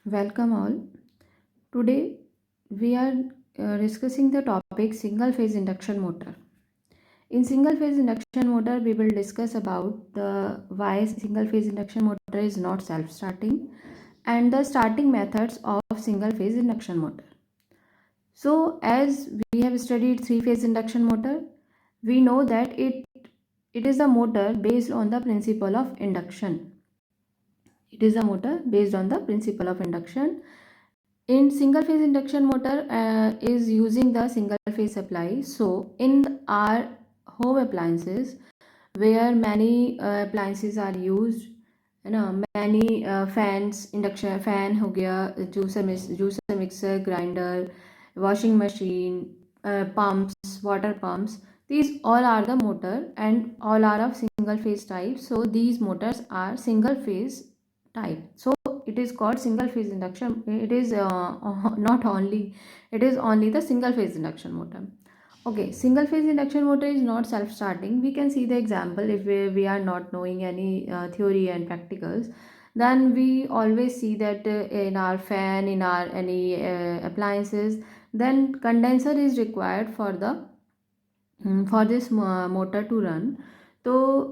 Welcome all. Today we are discussing the topic single phase induction motor. In single phase induction motor we will discuss about the why single phase induction motor is not self starting and the starting methods of single phase induction motor. So as we have studied three phase induction motor, we know that it is a motor based on the principle of induction. It is a motor based on the principle of induction. In single phase induction motor is using the single phase supply. So in our home appliances where many appliances are used, many fans, induction fan हो गया, juicer mixer, grinder, washing machine, pumps, water pumps, these all are the motor and all are of single phase type. So these motors are single phase type. So it is called single phase induction. It is not only, it is only the single phase induction motor. Okay, single phase induction motor is not self starting. We can see the example. If we are not knowing any theory and practicals, then we always see that in our fan, in our any appliances, then condenser is required for the for this motor to run. So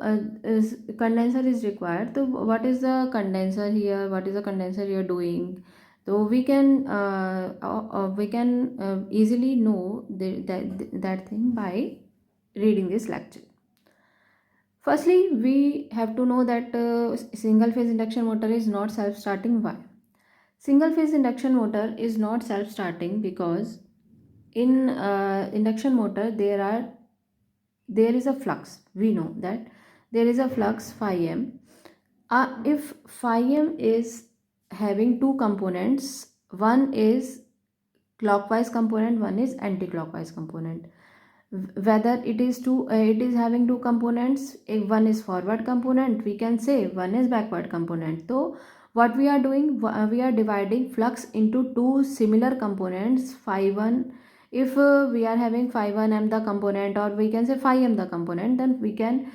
condenser is required. So what is the condenser here, what is the condenser here doing? So we can easily know that thing by reading this lecture. Firstly, we have to know that single phase induction motor is not self starting. Why? Single phase induction motor is not self starting because in induction motor there is a flux. We know that there is a flux phi m. If phi m is having two components, one is clockwise component, one is anti-clockwise component. Whether it is having two components, if one is forward component, we can say one is backward component. So what we are doing, we are dividing flux into two similar components, phi 1. If we are having phi 1 m the component, or we can say phi m the component, then we can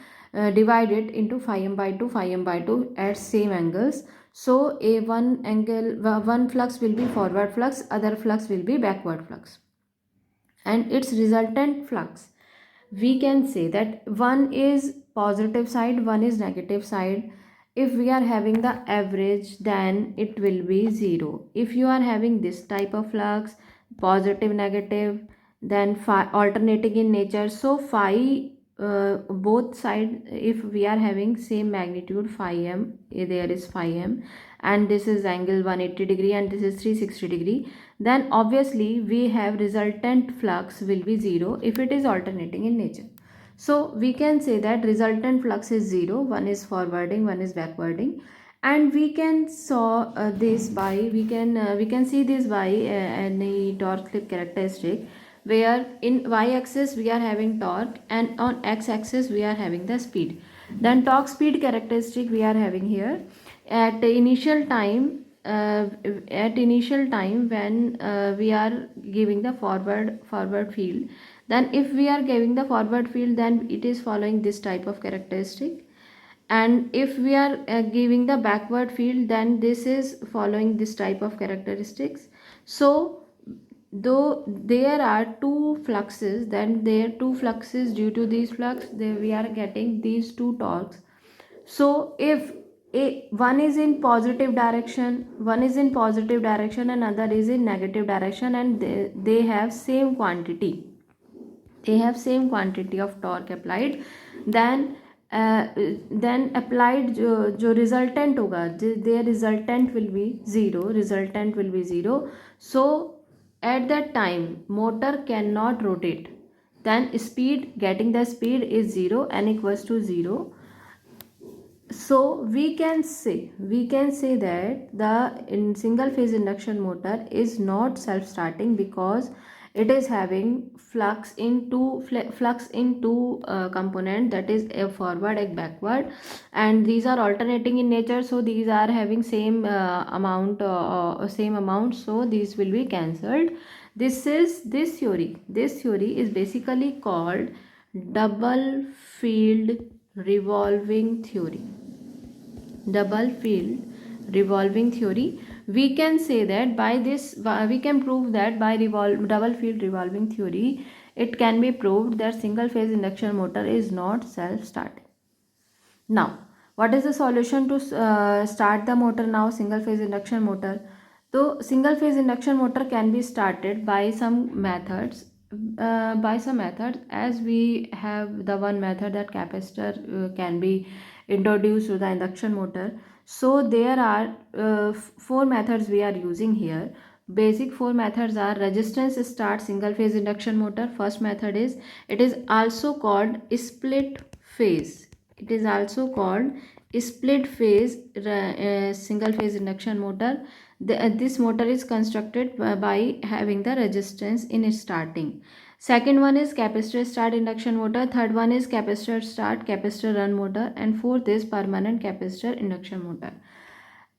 divide it into phi m by 2, phi m by 2 at same angles. So a one angle, one flux will be forward flux, other flux will be backward flux, and its resultant flux, we can say that one is positive side, one is negative side. If we are having the average, then it will be 0. If you are having this type of flux, positive negative, then phi alternating in nature, so phi both side, if we are having same magnitude phi m, there is phi m, and this is angle 180 degree and this is 360 degree, then obviously we have resultant flux will be 0 if it is alternating in nature. So we can say that resultant flux is 0, one is forwarding, one is backwarding, and we can saw this by we can see this by any torque slip characteristic, where in y-axis we are having torque and on x-axis we are having the speed. Then torque speed characteristic we are having here at initial time. At initial time when we are giving the forward field, then if we are giving the forward field, then it is following this type of characteristic, and if we are giving the backward field, then this is following this type of characteristics. So though there are two fluxes, then there are two fluxes, due to these flux we are getting these two torques. So if one is in positive direction, one is in positive direction and other is in negative direction, and they have same quantity, they have same quantity of torque applied, then applied जो resultant होगा, their resultant will be 0, resultant will be 0. So at that time motor cannot rotate, then speed, getting the speed is 0, n equals to 0. So we can say that the in single phase induction motor is not self starting because it is having flux in two component, that is a forward and backward, and these are alternating in nature, so these are having same amount, so these will be cancelled. This theory is basically called double field revolving theory. Double field revolving theory. we can say that by this, we can prove that by double field revolving theory, it can be proved that single phase induction motor is not self-starting. Now, what is the solution to start the motor now, single phase induction motor? So, single phase induction motor can be started by some methods. As we have the one method that capacitor can be introduced to the induction motor. So there are four methods we are using here. Basic four methods are resistance start single phase induction motor. First method is, it is also called split phase. It is also called split phase single phase induction motor. This motor is constructed by having the resistance in its starting. Second one is capacitor start induction motor. Third one is capacitor start capacitor run motor, and fourth is permanent capacitor induction motor.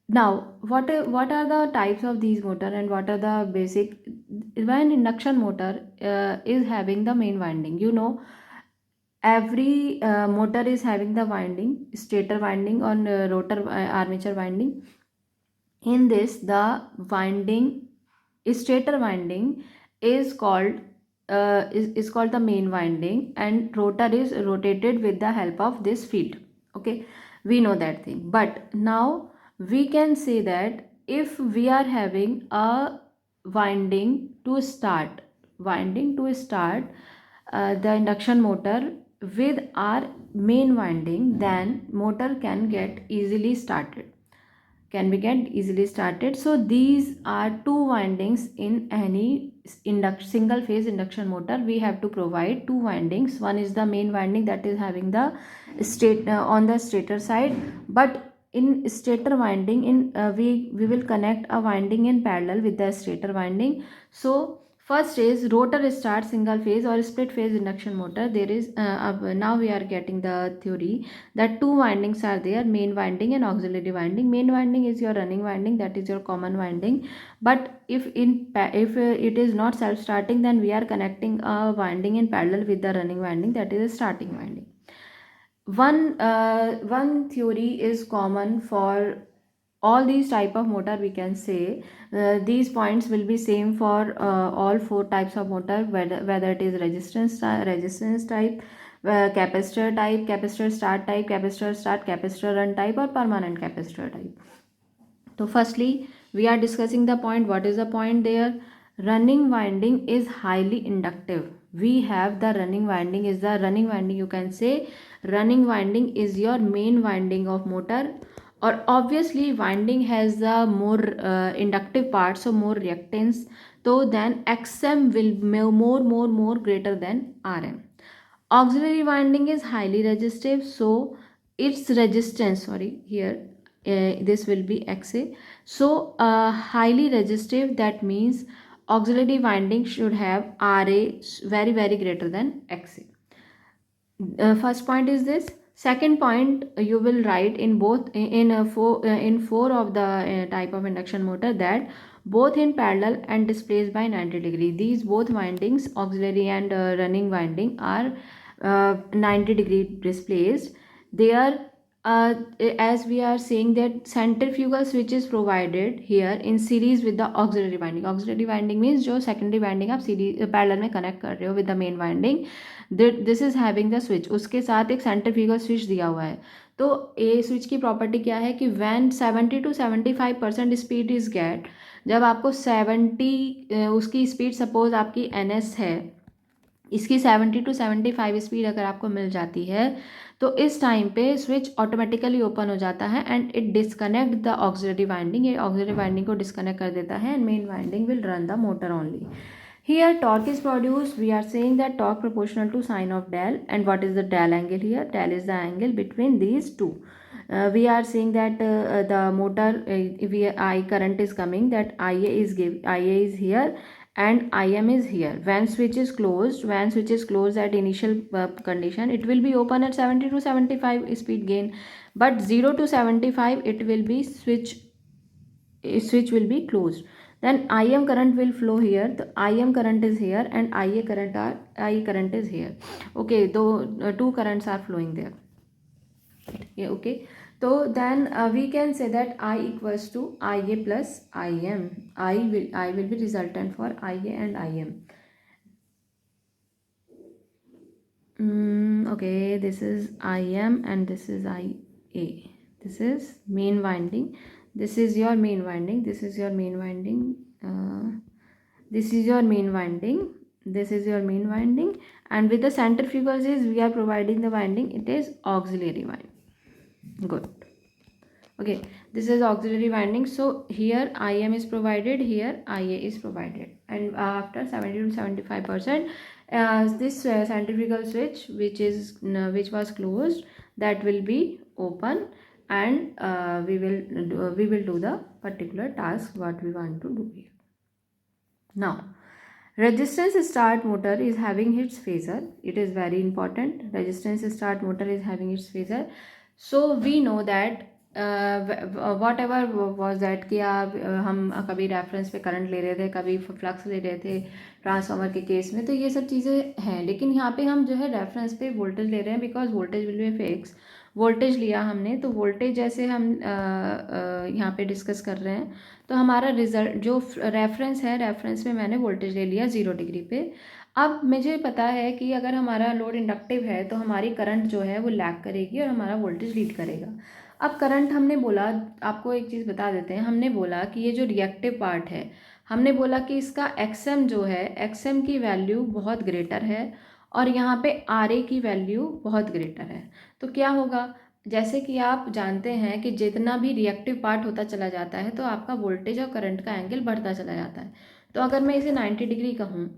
Now, what are the types of these motor and what are the basic? When induction motor is having the main winding, you know, every motor is having the winding, stator winding on rotor armature winding. In this, the winding, stator winding is called is called the main winding, and rotor is rotated with the help of this field. Okay, we know that thing. But now we can say that if we are having a winding to start the induction motor with our main winding, then motor can get easily started. So these are two windings in any single phase induction motor. We have to provide two windings. One is the main winding that is having the on the stator side, but in stator winding, we will connect a winding in parallel with the stator winding. So first is rotor start single phase or split phase induction motor. There is now we are getting the theory that two windings are there, main winding and auxiliary winding. Main winding is your running winding, that is your common winding. But if it is not self starting, then we are connecting a winding in parallel with the running winding, that is a starting winding. One theory is common for all these type of motor. We can say these points will be same for all four types of motor, whether it is resistance type, capacitor type, capacitor start type, capacitor run type, or permanent capacitor type. So firstly, we are discussing the point. What is the point there? Running winding is highly inductive. We have the running winding you can say running winding is your main winding of motor, or obviously winding has the more inductive part, so more reactance, so then xm will be more greater than rm. Auxiliary winding is highly resistive, so its resistance, this will be xa. So highly resistive, that means auxiliary winding should have ra very greater than xa. First point is this. Second point, you will write in both in four of the type of induction motor, that both in parallel and displaced by 90 degree. These both windings, auxiliary and running winding, are 90 degree displaced. They are as we are saying that centrifugal switch is provided here in series with the auxiliary winding. Auxiliary winding means जो secondary winding आप series parallel में connect कर रहे हो with the main winding. This is having the switch, उसके साथ एक centrifugal switch दिया हुआ है. तो ये स्विच की प्रॉपर्टी क्या है कि when 70 to 75% speed is get, जब आपको 70 उसकी स्पीड सपोज आपकी NS है, इसकी 70 to 75 स्पीड अगर आपको मिल जाती है, तो इस टाइम पे स्विच ऑटोमेटिकली ओपन हो जाता है and it disconnect the auxiliary winding. ये ऑक्सिलरी वाइंडिंग को डिस्कनेक्ट कर देता है and main winding will run the motor only. Here torque is produced. We are saying that torque proportional to sine of del. And what is the del angle here? Del is the angle between these two. We are saying that the motor I current is coming, that IA is here and IM is here. When switch is closed at initial condition, it will be open at 70 to 75 speed gain, but 0 to 75 it will be switch will be closed. Then IM current will flow here. The IM current is here and IA current is here. Okay, though two currents are flowing there. Okay, तो then we can say that I equals to IA plus IM. I will be resultant for IA and IM. Okay, this is IM and this is IA. This is main winding. This is your main winding. This is your main winding. This is your main winding. This is your main winding. And with the centrifugal switch, we are providing the winding. It is auxiliary winding. Good. Okay, this is auxiliary winding. So here IM is provided, here IA is provided, and after 70 to 75%, this centrifugal switch which was closed, that will be open, and we will do the particular task what we want to do here. Now, resistance start motor is having its phasor. It is very important. Resistance start motor is having its phasor. So we know that what ever was that कि आप हम कभी reference पे current ले रहे थे, कभी flux ले रहे थे ट्रांसफार्मर के केस में, तो ये सब चीज़ें हैं, लेकिन यहाँ पे हम जो है रेफरेंस पे वोल्टेज ले रहे हैं, because voltage will be fix. Voltage लिया हमने, तो वोल्टेज जैसे हम यहाँ पे डिस्कस कर रहे हैं, तो हमारा रिजल्ट जो रेफरेंस है, रेफरेंस में मैंने वोल्टेज ले लिया 0 डिग्री पे। अब मुझे पता है कि अगर हमारा लोड इंडक्टिव है तो हमारी करंट जो है वो लैग करेगी और हमारा वोल्टेज लीड करेगा। अब करंट हमने बोला, आपको एक चीज़ बता देते हैं, हमने बोला कि ये जो रिएक्टिव पार्ट है, हमने बोला कि इसका एक्सएम जो है, एक्सएम की वैल्यू बहुत ग्रेटर है और यहाँ पे आर ए की वैल्यू बहुत ग्रेटर है। तो क्या होगा, जैसे कि आप जानते हैं कि जितना भी रिएक्टिव पार्ट होता चला जाता है तो आपका वोल्टेज और करंट का एंगल बढ़ता चला जाता है। तो अगर मैं इसे 90 डिग्री कहूँ,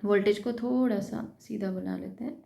वोल्टेज को थोड़ा सा सीधा बना लेते हैं,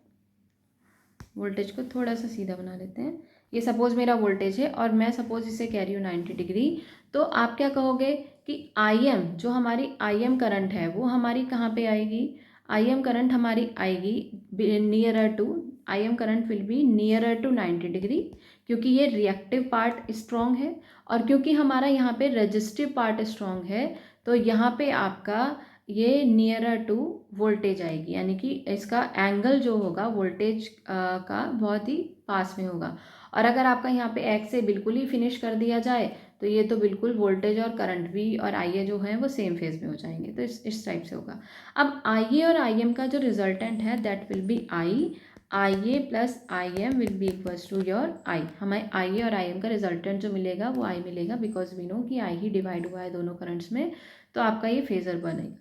वोल्टेज को थोड़ा सा सीधा बना लेते हैं, ये सपोज़ मेरा वोल्टेज है और मैं सपोज़ इसे कह रही हूँ 90 डिग्री, तो आप क्या कहोगे कि IM जो हमारी IM करंट है वो हमारी कहाँ पे आएगी, IM करंट हमारी आएगी nearer to, IM current will be nearer to 90 degree, क्योंकि ये रिएक्टिव पार्ट स्ट्रॉन्ग है और क्योंकि हमारा यहाँ पे रजिस्टिव पार्ट स्ट्रॉन्ग है, तो यहाँ पे आपका ये नियरर टू वोल्टेज आएगी, यानी कि इसका एंगल जो होगा वोल्टेज का बहुत ही पास में होगा। और अगर आपका यहाँ पे एक्स से बिल्कुल ही फिनिश कर दिया जाए तो ये तो बिल्कुल वोल्टेज और करंट भी और IA जो है वो सेम फेज में हो जाएंगे, तो इस टाइप से होगा। अब IA और IM का जो रिजल्टेंट है that will be IA plus IM will be equals to your I। हमें IA और IM का रिजल्टेंट जो मिलेगा वो I मिलेगा, बिकॉज वी नो कि I ही डिवाइड हुआ है दोनों करंट्स में, तो आपका ये फेजर बनेगा।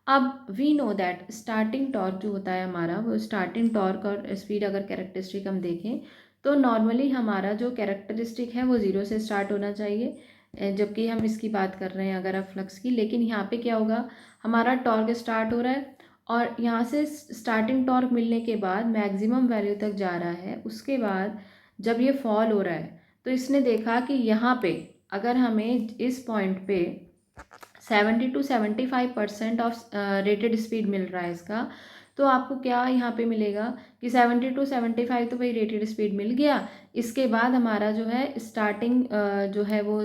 अब we know that starting torque जो होता है हमारा, वो स्टार्टिंग टॉर्क और स्पीड अगर कैरेक्टरिस्टिक हम देखें तो नॉर्मली हमारा जो कैरेक्टरिस्टिक है वो 0 से स्टार्ट होना चाहिए, जबकि हम इसकी बात कर रहे हैं अगर आप फ्लक्स की, लेकिन यहाँ पे क्या होगा, हमारा टॉर्क स्टार्ट हो रहा है और यहाँ से स्टार्टिंग टॉर्क मिलने के बाद मैक्सिमम वैल्यू तक जा रहा है, उसके बाद जब ये फॉल हो रहा है तो इसने देखा कि यहाँ पे अगर हमें इस पॉइंट पे 70 to 75% ऑफ रेटेड स्पीड मिल रहा है इसका, तो आपको क्या यहाँ पे मिलेगा कि 70 to 75 तो भाई रेटेड स्पीड मिल गया, इसके बाद हमारा जो है स्टार्टिंग जो है वो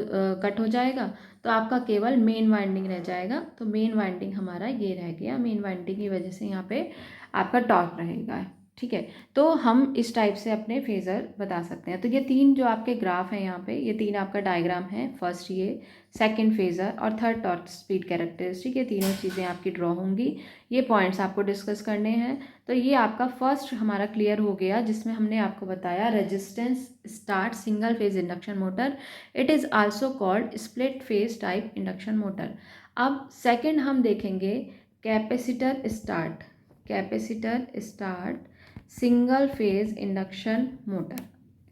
कट हो जाएगा, तो आपका केवल मेन वाइंडिंग रह जाएगा। तो मेन वाइंडिंग हमारा ये रह गया, मेन वाइंडिंग की वजह से यहाँ पे आपका टॉर्क रहेगा, ठीक है। तो हम इस टाइप से अपने फेज़र बता सकते हैं। तो ये 3 जो आपके ग्राफ हैं यहाँ पे, ये 3 आपका डायग्राम है, फर्स्ट ये, सेकंड फेज़र और थर्ड टॉर्क स्पीड कैरेक्टरिस्टिक, ये तीनों चीज़ें आपकी ड्रॉ होंगी। ये पॉइंट्स आपको डिस्कस करने हैं। तो ये आपका फर्स्ट हमारा क्लियर हो गया, जिसमें हमने आपको बताया resistance start single phase induction motor, it is also called split phase type induction motor. अब सेकेंड हम देखेंगे capacitor start, capacitor start single phase induction motor.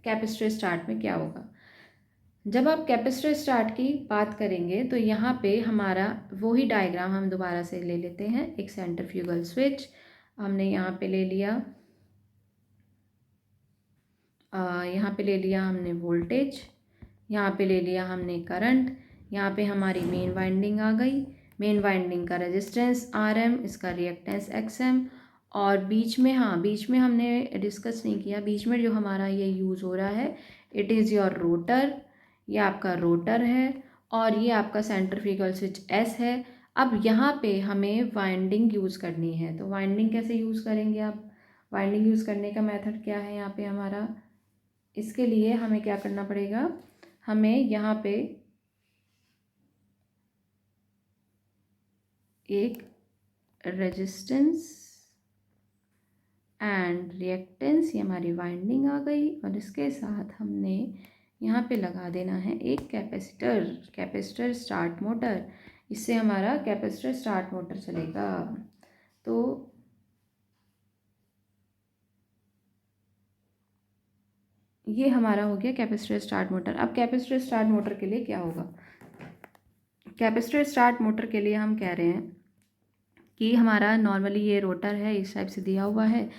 Capacitor start में क्या होगा, जब आप कैपेसिटर स्टार्ट की बात करेंगे तो यहाँ पे हमारा वही डायग्राम हम दोबारा से ले लेते हैं। एक सेंट्रीफ्यूगल स्विच हमने यहाँ पे ले लिया, यहाँ पे ले लिया हमने वोल्टेज, यहाँ पे ले लिया हमने करंट, यहाँ पे हमारी मेन वाइंडिंग आ गई, मेन वाइंडिंग का रेजिस्टेंस RM, इसका रिएक्टेंस XM, और बीच में, हाँ बीच में हमने डिस्कस नहीं किया, बीच में जो हमारा ये यूज़ हो रहा है, इट इज़ योर रोटर, ये आपका रोटर है और ये आपका सेंट्रीफ्यूगल स्विच S है। अब यहाँ पे हमें वाइंडिंग यूज़ करनी है, तो वाइंडिंग कैसे यूज़ करेंगे आप, वाइंडिंग यूज़ करने का मेथड क्या है यहाँ पे हमारा, इसके लिए हमें क्या करना पड़ेगा, हमें यहाँ पे एक रेजिस्टेंस एंड रिएक्टेंस, ये हमारी वाइंडिंग आ गई, और इसके साथ हमने यहाँ पे लगा देना है एक कैपेसिटर स्टार्ट मोटर। इससे हमारा कैपेसिटर स्टार्ट मोटर चलेगा। तो ये हमारा हो गया कैपेसिटर स्टार्ट मोटर। अब कैपेसिटर स्टार्ट मोटर के लिए क्या होगा, कैपेसिटर स्टार्ट मोटर के लिए हम कह रहे हैं कि हमारा नॉर्मली ये रोटर है, इस टाइप से दिया हुआ है।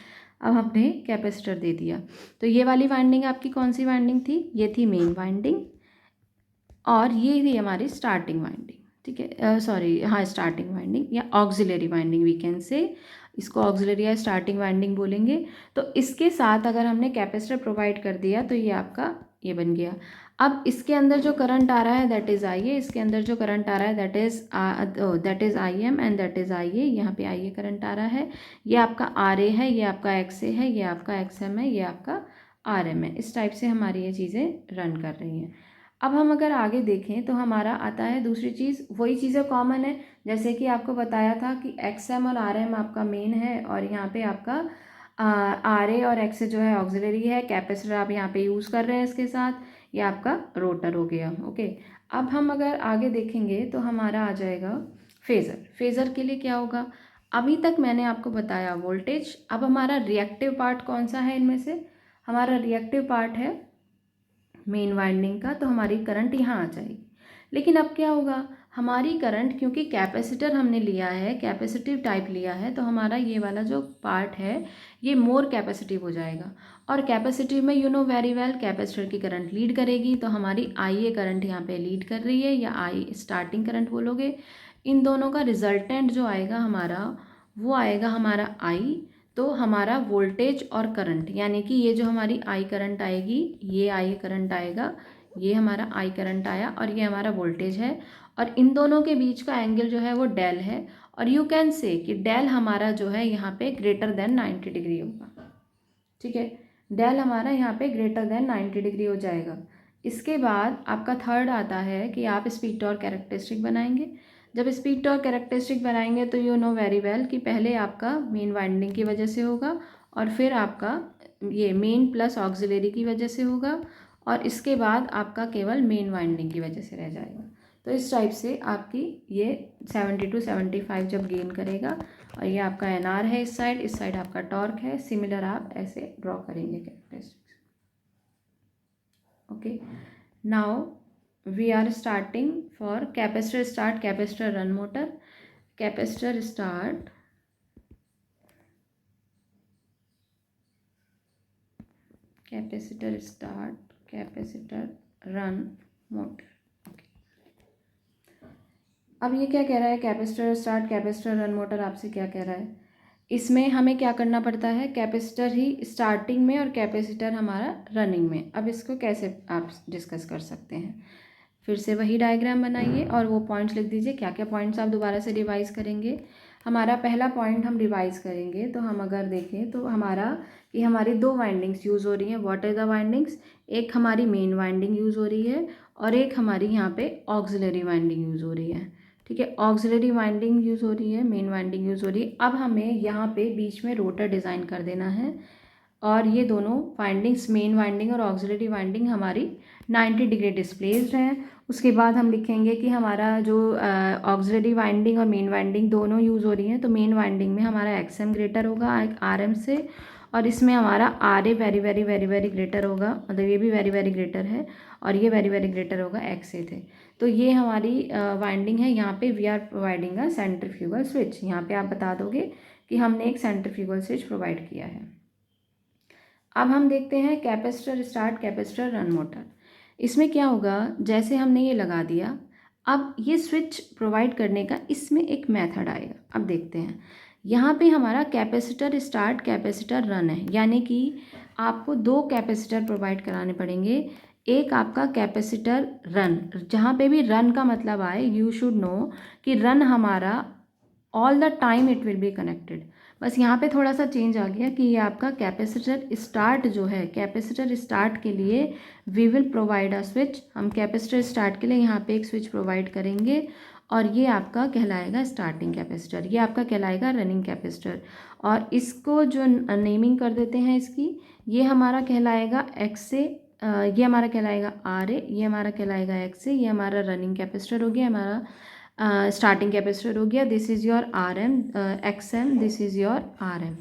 अब हमने कैपेसिटर दे दिया, तो ये वाली वाइंडिंग आपकी कौन सी वाइंडिंग थी, ये थी मेन वाइंडिंग, और ये थी हमारी स्टार्टिंग वाइंडिंग। ठीक है, सॉरी, हाँ, स्टार्टिंग वाइंडिंग या auxiliary winding we can say, इसको ऑक्सिलरी या स्टार्टिंग वाइंडिंग बोलेंगे। तो इसके साथ अगर हमने कैपेसिटर प्रोवाइड कर दिया तो ये आपका ये बन गया। अब इसके अंदर जो करंट आ रहा है दैट इज़ आई ए, इसके अंदर जो करंट आ रहा है that is I M and that is I A. यहाँ पे आई ए करंट आ रहा है, ये आपका आर ए है, ये आपका एक्स ए है, ये आपका एक्स एम है, ये आपका आर एम है। इस टाइप से हमारी ये चीज़ें रन कर रही हैं। अब हम अगर आगे देखें तो हमारा आता है दूसरी चीज़, वही चीज़ें कॉमन है, जैसे कि आपको बताया था कि एक्स एम और आर एम आपका मेन है, और यहाँ पे आपका आर ए और एक्स जो है ऑक्सिलरी है। कैपेसिटर आप यहाँ पे यूज़ कर रहे हैं इसके साथ, ये आपका रोटर हो गया। ओके, अब हम अगर आगे देखेंगे तो हमारा आ जाएगा फेज़र। फेज़र के लिए क्या होगा, अभी तक मैंने आपको बताया वोल्टेज। अब हमारा रिएक्टिव पार्ट कौन सा है इनमें से, हमारा रिएक्टिव पार्ट है मेन वाइंडिंग का, तो हमारी करंट यहाँ आ जाएगी। लेकिन अब क्या होगा, हमारी करंट, क्योंकि कैपेसिटर हमने लिया है, कैपेसिटिव टाइप लिया है, तो हमारा ये वाला जो पार्ट है ये मोर कैपेसिटिव हो जाएगा। और कैपेसिटिव में you know very well capacitor की करंट लीड करेगी, तो हमारी आई ए करंट यहाँ पे लीड कर रही है, या आई स्टार्टिंग करंट बोलोगे। इन दोनों का रिजल्टेंट जो आएगा हमारा, वो आएगा हमारा आई। तो हमारा वोल्टेज और करंट, यानी कि ये जो हमारी आई करंट आएगी, ये आई करंट आएगा, ये हमारा आई करंट आया, और ये हमारा वोल्टेज है, और इन दोनों के बीच का एंगल जो है वो डेल है। और यू कैन से कि डेल हमारा जो है यहाँ पे ग्रेटर देन 90 डिग्री होगा। ठीक है, डेल हमारा यहाँ पे ग्रेटर देन 90 डिग्री हो जाएगा। इसके बाद आपका थर्ड आता है कि आप स्पीड टॉर्क कैरेक्टरिस्टिक बनाएंगे। जब स्पीड टॉर्क कैरेक्टरिस्टिक बनाएंगे तो यू नो वेरी वेल कि पहले आपका मेन वाइंडिंग की वजह से होगा, और फिर आपका ये मेन प्लस ऑक्सिलरी की वजह से होगा, और इसके बाद आपका केवल मेन वाइंडिंग की वजह से रह जाएगा। तो इस टाइप से आपकी ये 70 to 75 जब गेन करेगा, और ये आपका एन आर है, इस साइड आपका टॉर्क है। सिमिलर आप ऐसे ड्रॉ करेंगे characteristics. Okay, now we are starting for capacitor start, capacitor run motor. Capacitor start, capacitor start, capacitor run motor. अब ये क्या कह रहा है, capacitor start capacitor run motor आपसे क्या कह रहा है, इसमें हमें क्या करना पड़ता है, कैपेसिटर ही स्टार्टिंग में और कैपेसिटर हमारा रनिंग में। अब इसको कैसे आप डिस्कस कर सकते हैं, फिर से वही डायग्राम बनाइए और वो पॉइंट्स लिख दीजिए। क्या क्या पॉइंट्स आप दोबारा से रिवाइज करेंगे। हमारा पहला पॉइंट हम रिवाइज करेंगे, तो हम अगर देखें तो हमारा कि हमारी दो वाइंडिंग्स यूज़ हो रही हैं। व्हाट इज़ द वाइंडिंग्स, एक हमारी मेन वाइंडिंग यूज़ हो रही है, और एक हमारी यहाँ पे ऑक्सिलरी वाइंडिंग यूज़ हो रही है। ठीक है, ऑक्सिलरी वाइंडिंग यूज़ हो रही है, मेन वाइंडिंग यूज़ हो रही है। अब हमें यहाँ पे बीच में रोटर डिज़ाइन कर देना है, और ये दोनों वाइंडिंग्स, मेन वाइंडिंग और ऑक्सिलरी वाइंडिंग हमारी 90 डिग्री डिस्प्लेस्ड हैं। उसके बाद हम लिखेंगे कि हमारा जो ऑक्सिलरी वाइंडिंग और मेन वाइंडिंग दोनों यूज़ हो रही हैं, तो मेन वाइंडिंग में हमारा एक्स एम ग्रेटर होगा आर एम से, और इसमें हमारा R A very very very very greater होगा, मतलब ये भी वेरी वेरी ग्रेटर है, और ये वेरी वेरी ग्रेटर होगा एक्स ए थे। तो ये हमारी वाइंडिंग है। यहाँ पे we are providing a centrifugal switch. यहाँ पे आप बता दोगे कि हमने एक सेंट्रीफ्यूगल स्विच प्रोवाइड किया है। अब हम देखते हैं capacitor start capacitor run motor. इसमें क्या होगा, जैसे हमने ये लगा दिया, अब ये स्विच प्रोवाइड करने का इसमें एक मेथड आएगा। अब देखते हैं, यहाँ पे हमारा कैपेसिटर स्टार्ट कैपेसिटर रन है, यानी कि आपको दो कैपेसिटर प्रोवाइड कराने पड़ेंगे। एक आपका कैपेसिटर रन, जहाँ पे भी रन का मतलब आए यू शुड नो कि रन हमारा all the time it will be connected. बस यहाँ पे थोड़ा सा चेंज आ गया कि ये आपका कैपेसिटर स्टार्ट जो है, कैपेसिटर स्टार्ट के लिए we will provide a switch. हम कैपेसिटर स्टार्ट के लिए यहाँ पे एक स्विच प्रोवाइड करेंगे और ये आपका कहलाएगा स्टार्टिंग कैपेसिटर, ये आपका कहलाएगा रनिंग कैपेसिटर। और इसको जो नेमिंग कर देते हैं इसकी, ये हमारा कहलाएगा एक्स से, ये हमारा कहलाएगा आर ए, ये हमारा कहलाएगा एक्स ए, ये हमारा रनिंग कैपेसिटर हो गया, हमारा स्टार्टिंग कैपेसिटर हो गया। This is your R M X M, this is your R M.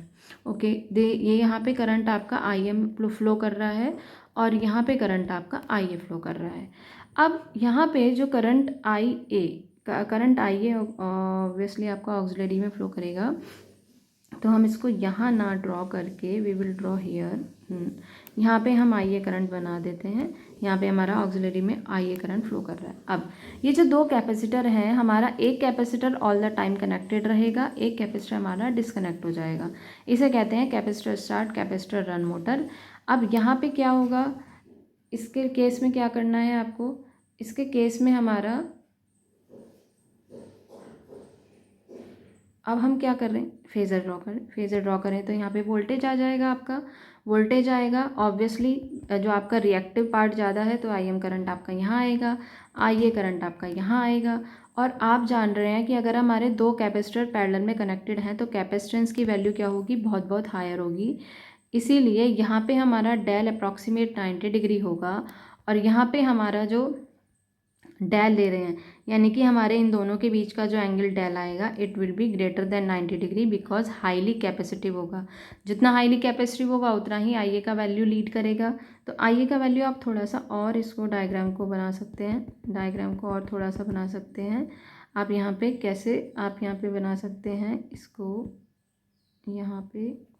Okay, ये यहाँ पे करंट आपका आई एम फ्लो कर रहा है और यहाँ पे करंट आपका आई ए फ्लो कर रहा है। अब यहाँ पे जो करंट आई ए ऑब्वियसली आपका ऑक्सिलरी में फ्लो करेगा, तो हम इसको यहाँ ना ड्रॉ करके वी विल ड्रॉ हियर, यहाँ पे हम आई ए करंट बना देते हैं। यहाँ पे हमारा ऑक्सिलरी में आई ए करंट फ्लो कर रहा है। अब ये जो दो कैपेसिटर हैं, हमारा एक capacitor all the time connected रहेगा, एक कैपेसिटर हमारा डिस्कनेक्ट हो जाएगा। इसे कहते हैं capacitor start, capacitor run motor. अब यहाँ पे क्या होगा, इसके केस में क्या करना है आपको, इसके केस में हमारा, अब हम क्या कर रहे हैं, फेज़र ड्रॉ करें। फेज़र ड्रॉ करें तो यहाँ पे वोल्टेज आ जाएगा, आपका वोल्टेज आएगा। ऑब्वियसली जो आपका रिएक्टिव पार्ट ज़्यादा है तो आई एम करंट आपका यहाँ आएगा, आई ए करंट आपका यहाँ आएगा। और आप जान रहे हैं कि अगर हमारे दो कैपेसिटर पैरेलल में कनेक्टेड हैं तो कैपेसिटेंस की वैल्यू क्या होगी, बहुत बहुत हायर होगी। इसीलिए यहाँ पे हमारा डेल अप्रॉक्सीमेट 90 डिग्री होगा और यहाँ पे हमारा जो डेल ले रहे हैं, यानी कि हमारे इन दोनों के बीच का जो एंगल डेल आएगा it will be greater than 90 degree, because highly capacitive होगा। जितना हाईली कैपेसिटिव होगा उतना ही आई ए का वैल्यू लीड करेगा। तो आई ए का वैल्यू आप थोड़ा सा और इसको डायग्राम को बना सकते हैं, डायग्राम को और थोड़ा सा बना सकते हैं। आप यहाँ पे कैसे, आप यहाँ पे बना सकते हैं इसको, यहाँ पे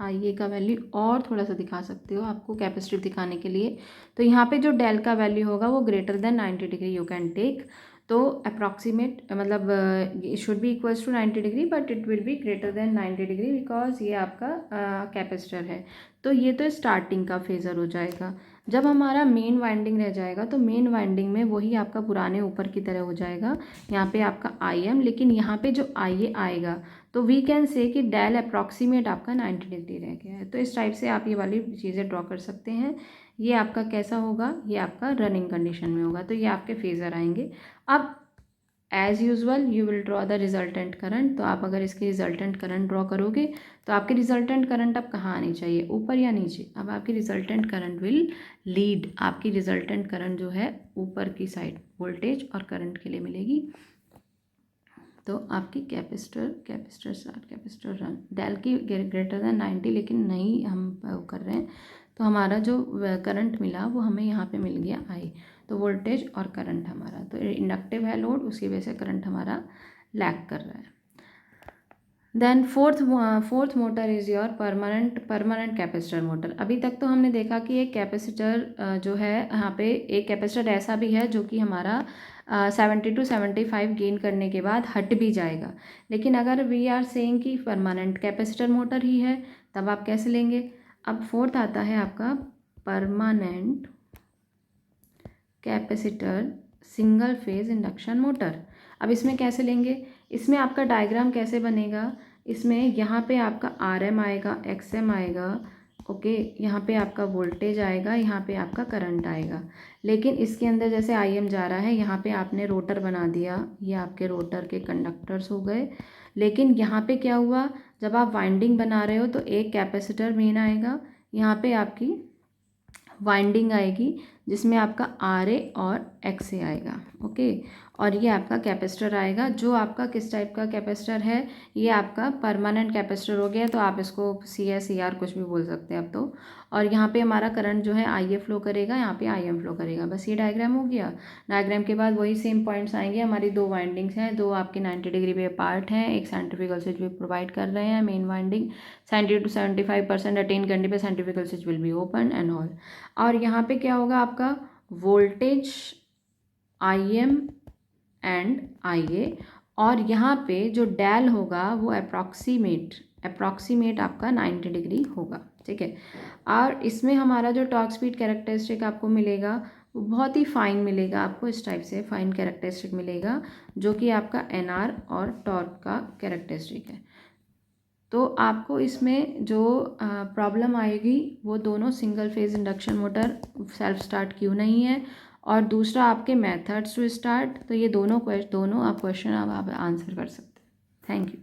आई ए का वैल्यू और थोड़ा सा दिखा सकते हो आपको कैपेसिटिव दिखाने के लिए। तो यहाँ पे जो डेल का वैल्यू होगा वो greater than 90 degree you can take. तो अप्रॉक्सीमेट मतलब it should be equals to 90 degree but it will be greater than 90 degree because ये आपका कैपेसिटर है। तो ये तो स्टार्टिंग का फेज़र हो जाएगा। जब हमारा मेन वाइंडिंग रह जाएगा तो मेन वाइंडिंग में वही आपका पुराने ऊपर की तरह हो जाएगा, यहाँ पे आपका आई एम, लेकिन यहाँ पे जो आई ए आएगा तो वी कैन से कि डेल अप्रॉक्सीमेट आपका 90 डिग्री रह गया है। तो इस टाइप से आप ये वाली चीज़ें ड्रॉ कर सकते हैं। ये आपका कैसा होगा, ये आपका रनिंग कंडीशन में होगा, तो ये आपके फेज़र आएंगे। अब as usual you will draw the resultant current. तो आप अगर इसकी रिजल्टेंट करंट ड्रॉ करोगे तो आपकी रिजल्टेंट करंट अब कहाँ आनी चाहिए, ऊपर या नीचे। अब आपकी रिजल्टेंट करंट विल लीड, आपकी रिजल्टेंट करंट जो है ऊपर की साइड वोल्टेज और करंट के लिए मिलेगी। तो आपकी कैपेसिटर स्टार्ट, कैपेसिटर रन, डेल की ग्रेटर देन 90 लेकिन नहीं हम कर रहे हैं, तो हमारा जो करंट मिला वो हमें यहाँ पे मिल गया आई। तो वोल्टेज और करंट हमारा, तो इंडक्टिव है लोड, उसकी वजह से करंट हमारा लैग कर रहा है। Then fourth motor is your permanent capacitor motor. अभी तक तो हमने देखा कि एक कैपेसिटर जो है, यहाँ पे एक कैपेसिटर ऐसा भी है जो कि हमारा 70 to 75 गेन करने के बाद हट भी जाएगा। लेकिन अगर वी आर सेइंग कि परमानेंट कैपेसिटर मोटर ही है तब आप कैसे लेंगे। अब फोर्थ आता है आपका permanent capacitor single phase induction motor. अब इसमें कैसे लेंगे, इसमें आपका डायग्राम कैसे बनेगा, इसमें यहाँ पे आपका आर एम आएगा, एक्स एम आएगा, ओके, यहाँ पे आपका वोल्टेज आएगा, यहाँ पे आपका करंट आएगा। लेकिन इसके अंदर जैसे आई एम जा रहा है, यहाँ पे आपने रोटर बना दिया, ये आपके रोटर के कंडक्टर्स हो गए। लेकिन यहाँ पे क्या हुआ, जब आप वाइंडिंग बना रहे हो तो एक कैपेसिटर मेन आएगा, यहाँ पे आपकी वाइंडिंग आएगी जिसमें आपका आर ए और एक्स ए आएगा, ओके। और ये आपका कैपेसिटर आएगा, जो आपका किस टाइप का कैपेसिटर है, ये आपका परमानेंट कैपेसिटर हो गया। तो आप इसको सी एस सी आर कुछ भी बोल सकते हैं अब तो। और यहाँ पे हमारा करंट जो है आई ए फ्लो करेगा, यहाँ पे आई एम फ्लो करेगा। बस ये डायग्राम हो गया। डायग्राम के बाद वही सेम पॉइंट्स आएंगे, हमारी दो वाइंडिंग्स हैं, दो आपके 90 डिग्री पे पार्ट हैं, एक सेंट्रीफ्यूगल स्विच भी प्रोवाइड कर रहे हैं। मेन वाइंडिंग 70 to 75% अटेन करने पे centrifugal switch will be open and all. और यहाँ पे क्या होगा, आपका voltage I M and I A, और यहाँ पे जो डेल होगा वो अप्रॉक्सीमेट आपका 90 डिग्री होगा, ठीक है। और इसमें हमारा जो टॉर्क स्पीड कैरेक्टरिस्टिक आपको मिलेगा बहुत ही फाइन मिलेगा आपको, इस टाइप से फाइन कैरेक्टरिस्टिक मिलेगा जो कि आपका एनआर और टॉर्क का कैरेक्टरिस्टिक है। तो आपको इसमें जो प्रॉब्लम आएगी वो दोनों single phase induction motor self start क्यों नहीं है, और दूसरा आपके मेथड्स टू स्टार्ट। तो ये दोनों आप क्वेश्चन आप आंसर कर सकते हैं। Thank you.